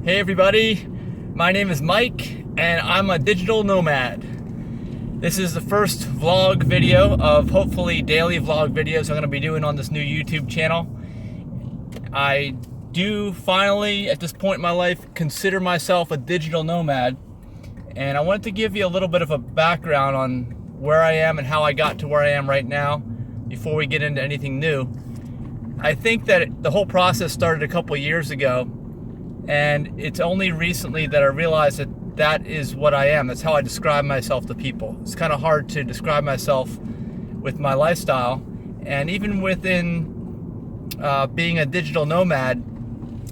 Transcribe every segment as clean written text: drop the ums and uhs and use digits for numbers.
Hey everybody, my name is Mike and I'm a digital nomad. This is the first vlog video of hopefully daily vlog videos I'm going to be doing on this new YouTube channel. I do finally, at this point in my life, consider myself a digital nomad, and I wanted to give you a little bit of a background on where I am and how I got to where I am right now before we get into anything new. I think that the whole process started a couple years ago, and it's only recently that I realized that that is what I am. That's how I describe myself to people. It's kind of hard to describe myself with my lifestyle, and even within being a digital nomad,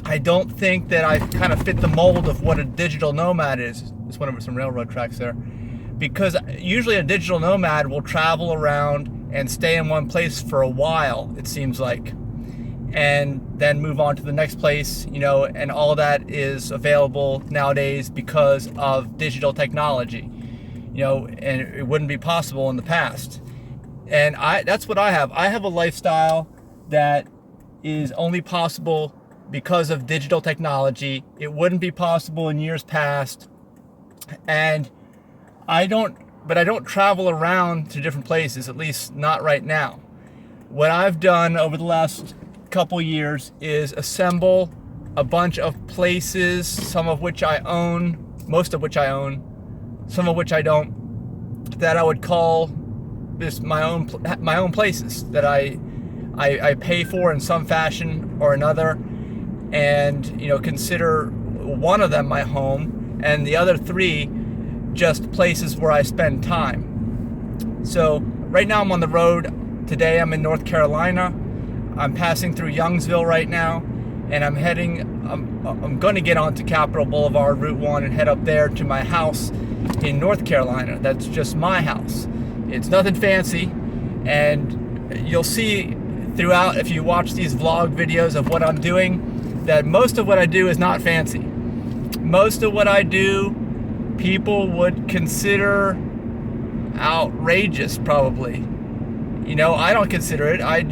I don't think that I kind of fit the mold of what a digital nomad is. Just went over some railroad tracks there. Because usually a digital nomad will travel around and stay in one place for a while, it seems like, and then move on to the next place, and all that is available nowadays because of digital technology, and it wouldn't be possible in the past. And that's what I have. I have a lifestyle that is only possible because of digital technology. It wouldn't be possible in years past. And I don't travel around to different places, at least not right now. What I've done over the last couple years is assemble a bunch of places, some of which I own, most of which I own, some of which I don't, that I would call just my own places that I pay for in some fashion or another, and consider one of them my home and the other three just places where I spend time. So right now I'm on the road. Today I'm in North Carolina. I'm passing through Youngsville right now, and I'm going to get onto Capitol Boulevard, Route 1, and head up there to my house in North Carolina. That's just my house. It's nothing fancy, and you'll see throughout, if you watch these vlog videos of what I'm doing, that most of what I do is not fancy. Most of what I do, people would consider outrageous, probably. I don't consider it. I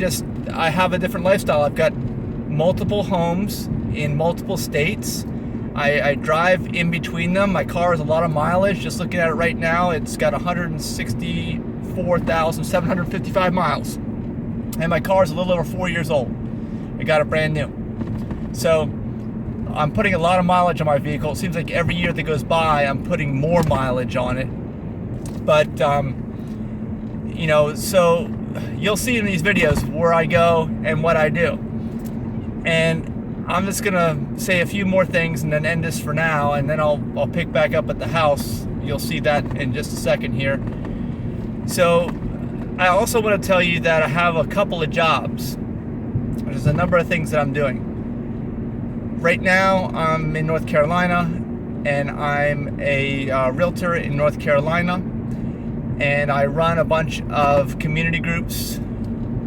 have a different lifestyle. I've got multiple homes in multiple states. I drive in between them. My car has a lot of mileage. Just looking at it right now, it's got 164,755 miles. And my car is a little over 4 years old. I got it brand new. So I'm putting a lot of mileage on my vehicle. It seems like every year that goes by, I'm putting more mileage on it. But, so you'll see in these videos where I go and what I do. And I'm just gonna say a few more things and then end this for now, and then I'll pick back up at the house. You'll see that in just a second here. So I also want to tell you that I have a couple of jobs. There's a number of things that I'm doing. Right now I'm in North Carolina, and I'm a realtor in North Carolina. And I run a bunch of community groups.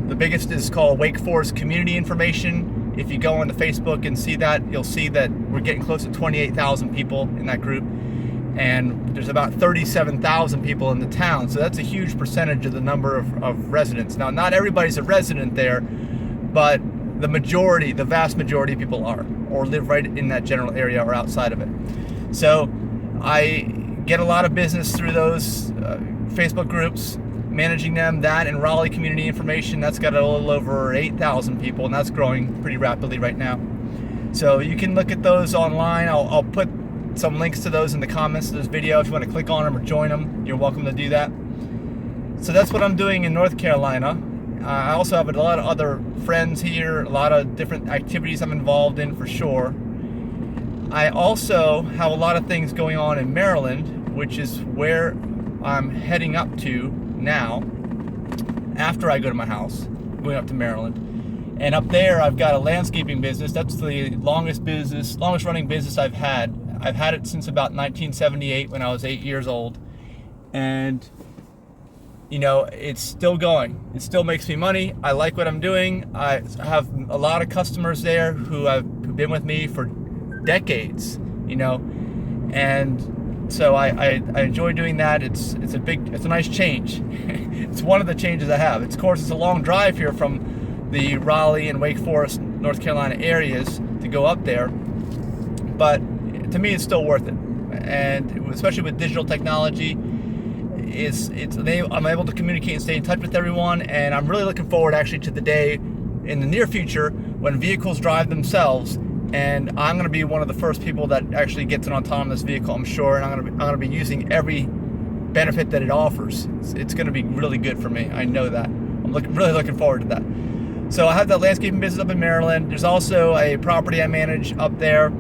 The biggest is called Wake Forest Community Information. If you go onto Facebook and see that, you'll see that we're getting close to 28,000 people in that group. And there's about 37,000 people in the town. So that's a huge percentage of the number of residents. Now, not everybody's a resident there, but the vast majority of people are, or live right in that general area or outside of it. So I get a lot of business through those Facebook groups, managing them. That and Raleigh Community Information, that's got a little over 8,000 people, and that's growing pretty rapidly right now. So you can look at those online. I'll put some links to those in the comments of this video. If you want to click on them or join them, you're welcome to do that. So that's what I'm doing in North Carolina. I also have a lot of other friends here, a lot of different activities I'm involved in for sure. I also have a lot of things going on in Maryland, which is where I'm heading up to now after I go to my house. I'm going up to Maryland. And up there I've got a landscaping business. That's the longest running business I've had. I've had it since about 1978 when I was 8 years old. And it's still going. It still makes me money. I like what I'm doing. I have a lot of customers there who have been with me for decades, and so I enjoy doing that. It's a nice change. It's one of the changes I have. Of course, it's a long drive here from the Raleigh and Wake Forest, North Carolina areas to go up there, but to me, it's still worth it. And especially with digital technology, I'm able to communicate and stay in touch with everyone. And I'm really looking forward actually to the day in the near future when vehicles drive themselves, and I'm going to be one of the first people that actually gets an autonomous vehicle, I'm sure, and I'm going to be using every benefit that it offers. It's going to be really good for me. I know that. I'm really looking forward to that. So I have that landscaping business up in Maryland. There's also a property I manage up there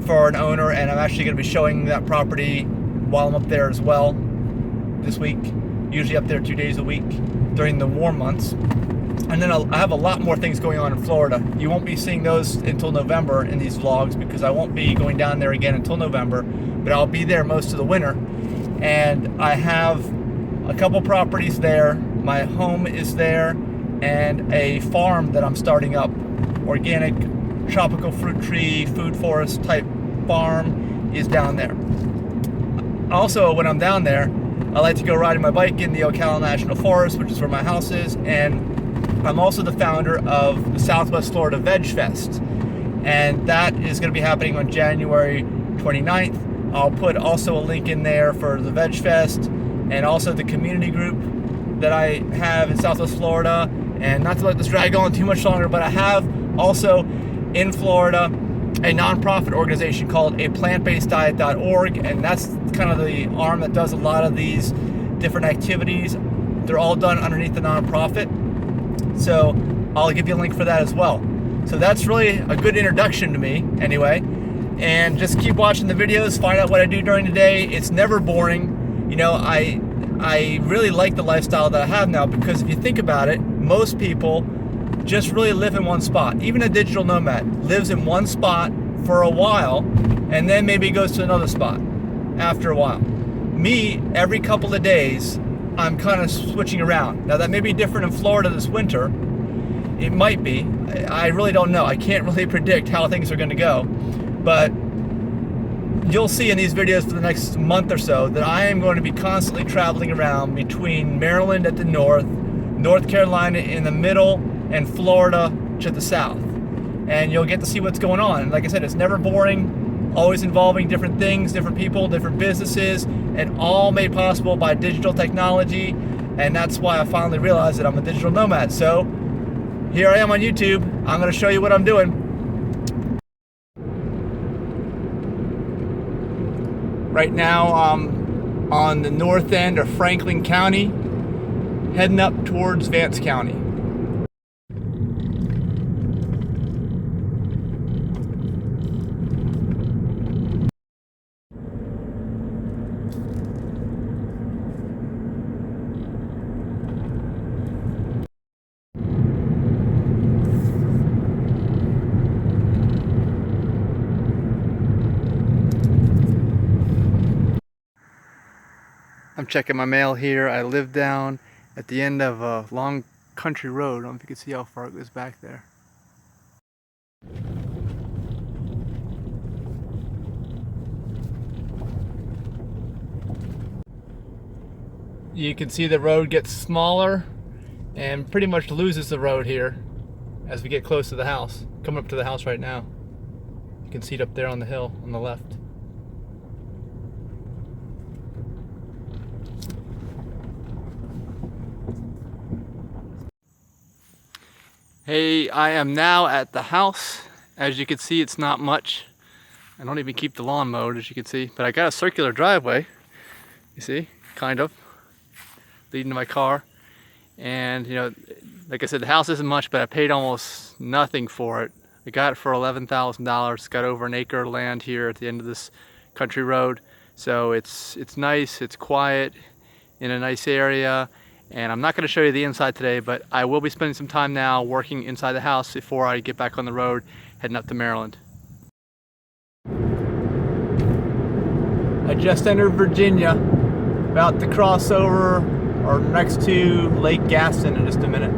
for an owner, and I'm actually going to be showing that property while I'm up there as well this week. Usually up there 2 days a week during the warm months. And then I have a lot more things going on in Florida. You won't be seeing those until November in these vlogs, because I won't be going down there again until November, but I'll be there most of the winter. And I have a couple properties there. My home is there, and a farm that I'm starting up, organic tropical fruit tree, food forest type farm is down there. Also, when I'm down there, I like to go riding my bike in the Ocala National Forest, which is where my house is, and I'm also the founder of the Southwest Florida Veg Fest, and that is going to be happening on January 29th. I'll put also a link in there for the Veg Fest and also the community group that I have in Southwest Florida. And not to let this drag on too much longer, but I have also in Florida a nonprofit organization called aplantbaseddiet.org, and that's kind of the arm that does a lot of these different activities. They're all done underneath the nonprofit, so I'll give you a link for that as well. So that's really a good introduction to me anyway, and just keep watching the videos, find out what I do during the day. It's never boring. You know, I really like the lifestyle that I have now, because if you think about it, most people just really live in one spot. Even a digital nomad lives in one spot for a while and then maybe goes to another spot after a while. Me, every couple of days, I'm kind of switching around. Now that may be different in Florida this winter. It might be. I really don't know. I can't really predict how things are going to go. But you'll see in these videos for the next month or so that I am going to be constantly traveling around between Maryland at the north, North Carolina in the middle, and Florida to the south. And you'll get to see what's going on. Like I said, it's never boring, always involving different things, different people, different businesses, and all made possible by digital technology. And that's why I finally realized that I'm a digital nomad. So here I am on YouTube. I'm going to show you what I'm doing. Right now I'm on the north end of Franklin County, heading up towards Vance County. I'm checking my mail here. I live down at the end of a long country road. I don't know if you can see how far it goes back there. You can see the road gets smaller and pretty much loses the road here as we get close to the house. Coming up to the house right now. You can see it up there on the hill on the left. Hey, I am now at the house. As you can see, it's not much. I don't even keep the lawn mowed, as you can see, but I got a circular driveway, you see, kind of, leading to my car. And, you know, like I said, the house isn't much, but I paid almost nothing for it. I got it for $11,000. It's got over an acre of land here at the end of this country road. So it's nice, it's quiet, in a nice area. And I'm not going to show you the inside today, but I will be spending some time now working inside the house before I get back on the road heading up to Maryland. I just entered Virginia, about to cross over or next to Lake Gaston in just a minute.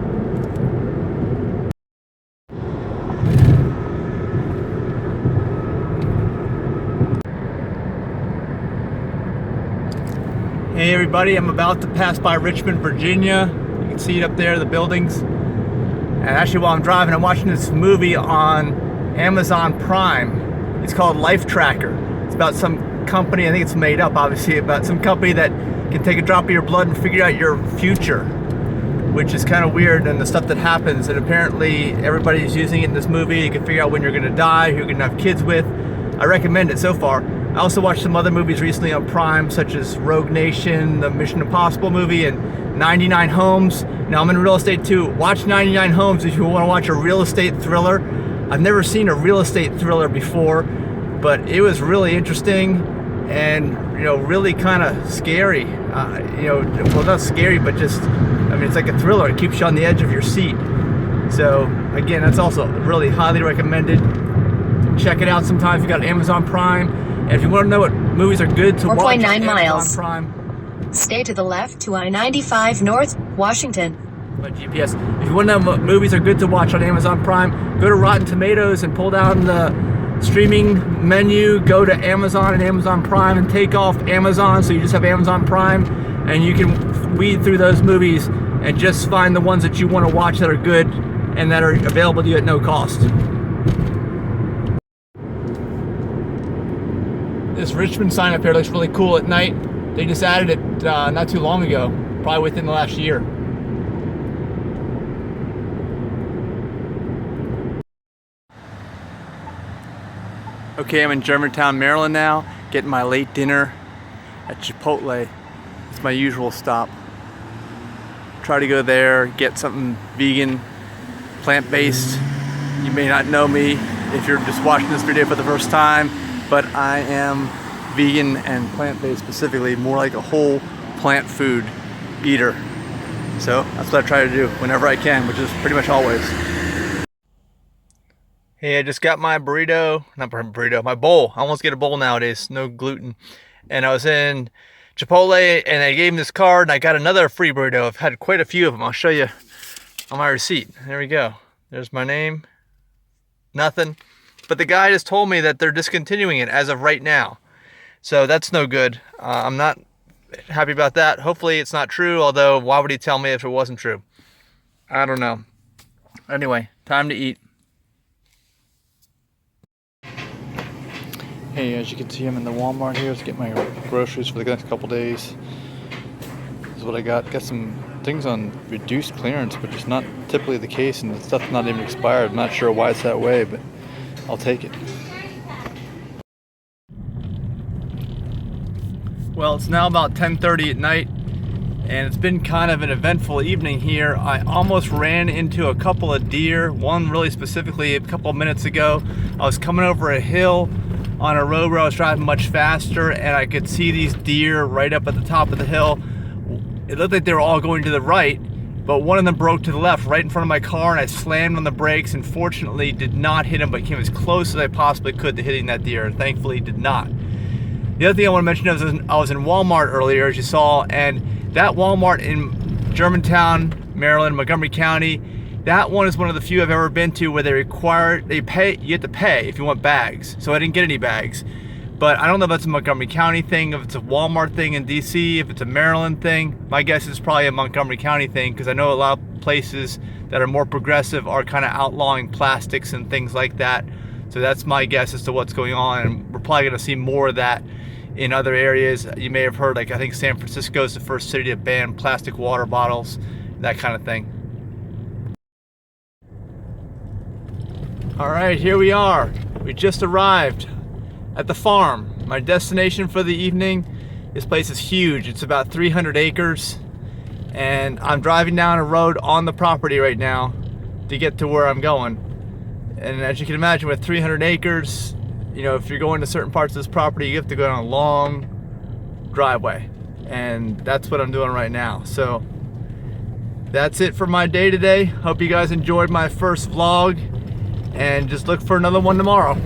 Hey everybody, I'm about to pass by Richmond, Virginia. You can see it up there, the buildings. And actually while I'm driving, I'm watching this movie on Amazon Prime. It's called Life Tracker. It's about some company, I think it's made up obviously, about some company that can take a drop of your blood and figure out your future, which is kind of weird, and the stuff that happens. And apparently everybody's using it in this movie. You can figure out when you're gonna die, who you're gonna have kids with. I recommend it so far. I also watched some other movies recently on Prime, such as Rogue Nation, the Mission Impossible movie, and 99 Homes. Now I'm in real estate too. Watch 99 Homes if you want to watch a real estate thriller. I've never seen a real estate thriller before, but it was really interesting and, you know, really kind of scary. You know, well, not scary, but just, I mean, it's like a thriller. It keeps you on the edge of your seat. So again, that's also really highly recommended. Check it out sometime if you got Amazon Prime. And if you want to know what movies are good to watch on 4.9 miles. Amazon Prime, Stay to the left to I-95 North, Washington. my GPS. If you want to know what movies are good to watch on Amazon Prime, go to Rotten Tomatoes and pull down the streaming menu, go to Amazon and Amazon Prime and take off Amazon, so you just have Amazon Prime, and you can weed through those movies and just find the ones that you want to watch that are good and that are available to you at no cost. This Richmond sign up here looks really cool at night. They just added it not too long ago, probably within the last year. Okay, I'm in Germantown, Maryland now, getting my late dinner at Chipotle. It's my usual stop. Try to go there, get something vegan, plant-based. You may not know me if you're just watching this video for the first time, but I am vegan and plant-based, specifically more like a whole plant food eater. So that's what I try to do whenever I can, which is pretty much always. Hey, I just got my burrito, my bowl. I almost get a bowl nowadays, no gluten. And I was in Chipotle and I gave him this card and I got another free burrito. I've had quite a few of them. I'll show you on my receipt. There we go. There's my name. Nothing. But the guy just told me that they're discontinuing it as of right now. So that's no good. I'm not happy about that. Hopefully it's not true, although why would he tell me if it wasn't true? I don't know. Anyway, time to eat. Hey, as you can see, I'm in the Walmart here to get my groceries for the next couple days. This is what I got. Got some things on reduced clearance, which is not typically the case, and the stuff's not even expired. I'm not sure why it's that way, but I'll take it. Well, it's now about 10:30 at night, and it's been kind of an eventful evening here. I almost ran into a couple of deer, one really specifically a couple of minutes ago. I was coming over a hill on a road where I was driving much faster, and I could see these deer right up at the top of the hill. It looked like they were all going to the right, but one of them broke to the left right in front of my car, and I slammed on the brakes and fortunately did not hit him, but came as close as I possibly could to hitting that deer, and thankfully did not. The other thing I want to mention is I was in Walmart earlier, as you saw, and that Walmart in Germantown, Maryland, Montgomery County, that one is one of the few I've ever been to where you have to pay if you want bags. So I didn't get any bags. But I don't know if that's a Montgomery County thing, if it's a Walmart thing in DC, if it's a Maryland thing. My guess is probably a Montgomery County thing, because I know a lot of places that are more progressive are kind of outlawing plastics and things like that. So that's my guess as to what's going on, and we're probably going to see more of that in other areas. You may have heard, like, I think San Francisco is the first city to ban plastic water bottles, that kind of thing. All right, here we are. We just arrived at the farm, my destination for the evening. This place is huge. It's about 300 acres, and I'm driving down a road on the property right now to get to where I'm going. And as you can imagine, with 300 acres, you know, if you're going to certain parts of this property, you have to go down a long driveway, and that's what I'm doing right now. So that's it for my day today. Hope you guys enjoyed my first vlog, and just look for another one tomorrow.